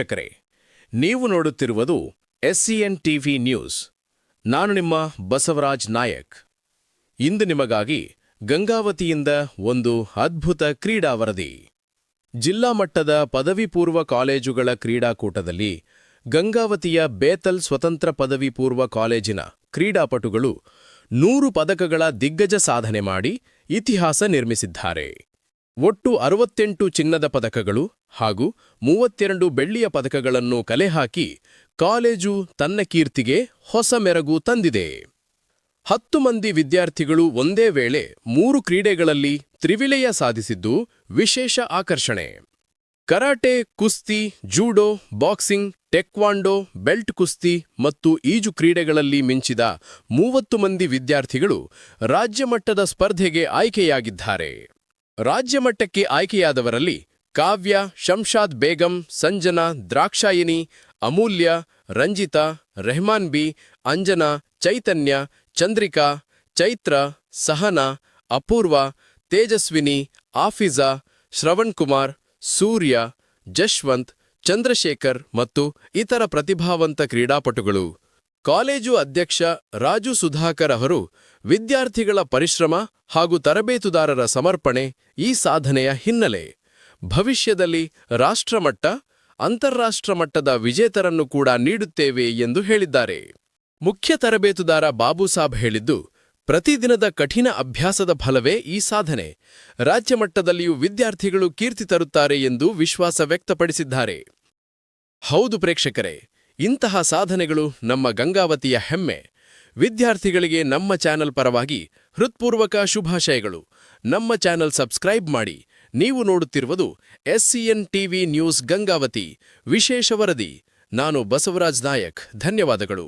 ವೀಕ್ಷಕರೇ, ನೀವು ನೋಡುತ್ತಿರುವುದು SCN ಟಿವಿ ನ್ಯೂಸ್. ನಾನು ನಿಮ್ಮ ಬಸವರಾಜ್ ನಾಯಕ್. ಇಂದು ನಿಮಗಾಗಿ ಗಂಗಾವತಿಯಿಂದ ಒಂದು ಅದ್ಭುತ ಕ್ರೀಡಾ ವರದಿ. ಜಿಲ್ಲಾ ಮಟ್ಟದ ಪದವಿ ಪೂರ್ವ ಕಾಲೇಜುಗಳ ಕ್ರೀಡಾಕೂಟದಲ್ಲಿ ಗಂಗಾವತಿಯ ಬೇತಲ್ ಸ್ವತಂತ್ರ ಪದವಿ ಪೂರ್ವ ಕಾಲೇಜಿನ ಕ್ರೀಡಾಪಟುಗಳು 100 ಪದಕಗಳ ದಿಗ್ಗಜ ಸಾಧನೆ ಮಾಡಿ ಇತಿಹಾಸ ನಿರ್ಮಿಸಿದ್ದಾರೆ. ಒಟ್ಟು 68 ಚಿನ್ನದ ಪದಕಗಳು ಹಾಗೂ 32 ಬೆಳ್ಳಿಯ ಪದಕಗಳನ್ನು ಕಲೆಹಾಕಿ ಕಾಲೇಜು ತನ್ನ ಕೀರ್ತಿಗೆ ಹೊಸ ಮೆರಗು ತಂದಿದೆ. 10 ಮಂದಿ ವಿದ್ಯಾರ್ಥಿಗಳು ಒಂದೇ ವೇಳೆ 3 ಕ್ರೀಡೆಗಳಲ್ಲಿ ತ್ರಿವಿಜಯ ಸಾಧಿಸಿದ್ದು ವಿಶೇಷ ಆಕರ್ಷಣೆ. ಕರಾಟೆ, ಕುಸ್ತಿ, ಜೂಡೋ, ಬಾಕ್ಸಿಂಗ್, ಟೆಕ್ವಾಂಡೋ, ಬೆಲ್ಟ್ ಕುಸ್ತಿ ಮತ್ತು ಈಜು ಕ್ರೀಡೆಗಳಲ್ಲಿ ಮಿಂಚಿದ 30 ಮಂದಿ ವಿದ್ಯಾರ್ಥಿಗಳು ರಾಜ್ಯಮಟ್ಟದ ಸ್ಪರ್ಧೆಗೆ ಆಯ್ಕೆಯಾಗಿದ್ದಾರೆ. ರಾಜ್ಯಮಟ್ಟಕ್ಕೆ ಆಯ್ಕೆಯಾದವರಲ್ಲಿ ಕಾವ್ಯ, ಶಂಶಾದ್ ಬೇಗಂ, ಸಂಜನಾ, ದ್ರಾಕ್ಷಾಯಿನಿ, ಅಮೂಲ್ಯ, ರಂಜಿತಾ, ರೆಹಮಾನ್ ಬಿ, ಅಂಜನಾ, ಚೈತನ್ಯ, ಚಂದ್ರಿಕಾ, ಚೈತ್ರ, ಸಹನಾ, ಅಪೂರ್ವ, ತೇಜಸ್ವಿನಿ, ಆಫಿಜಾ, ಶ್ರವಣ್ ಕುಮಾರ್, ಸೂರ್ಯ, ಜಶ್ವಂತ್, ಚಂದ್ರಶೇಖರ್ ಮತ್ತು ಇತರ ಪ್ರತಿಭಾವಂತ ಕ್ರೀಡಾಪಟುಗಳು. ಕಾಲೇಜು ಅಧ್ಯಕ್ಷ ರಾಜು ಸುಧಾಕರ್ ಅವರು ವಿದ್ಯಾರ್ಥಿಗಳ ಪರಿಶ್ರಮ ಹಾಗೂ ತರಬೇತುದಾರರ ಸಮರ್ಪಣೆ ಈ ಸಾಧನೆಯ ಹಿನ್ನೆಲೆ. ಭವಿಷ್ಯದಲ್ಲಿ ರಾಷ್ಟ್ರಮಟ್ಟ, ಅಂತಾರಾಷ್ಟ್ರ ಮಟ್ಟದ ವಿಜೇತರನ್ನು ಕೂಡ ನೀಡುತ್ತೇವೆ ಎಂದು ಹೇಳಿದ್ದಾರೆ. ಮುಖ್ಯ ತರಬೇತುದಾರ ಬಾಬುಸಾಬ್ ಹೇಳಿದ್ದು, ಪ್ರತಿದಿನದ ಕಠಿಣ ಅಭ್ಯಾಸದ ಫಲವೇ ಈ ಸಾಧನೆ. ರಾಜ್ಯಮಟ್ಟದಲ್ಲಿಯೂ ವಿದ್ಯಾರ್ಥಿಗಳು ಕೀರ್ತಿ ತರುತ್ತಾರೆ ಎಂದು ವಿಶ್ವಾಸ ವ್ಯಕ್ತಪಡಿಸಿದ್ದಾರೆ. ಹೌದು ಪ್ರೇಕ್ಷಕರೇ, ಇಂತಹ ಸಾಧನೆಗಳು ನಮ್ಮ ಗಂಗಾವತಿಯ ಹೆಮ್ಮೆ. ವಿದ್ಯಾರ್ಥಿಗಳಿಗೆ ನಮ್ಮ ಚಾನೆಲ್ ಪರವಾಗಿ ಹೃತ್ಪೂರ್ವಕ ಶುಭಾಶಯಗಳು. ನಮ್ಮ ಚಾನೆಲ್ ಸಬ್ಸ್ಕ್ರೈಬ್ ಮಾಡಿ. ನೀವು ನೋಡುತ್ತಿರುವುದು SCN ಟಿವಿ ನ್ಯೂಸ್ ಗಂಗಾವತಿ ವಿಶೇಷ ವರದಿ. ನಾನು ಬಸವರಾಜ್ ನಾಯಕ್. ಧನ್ಯವಾದಗಳು.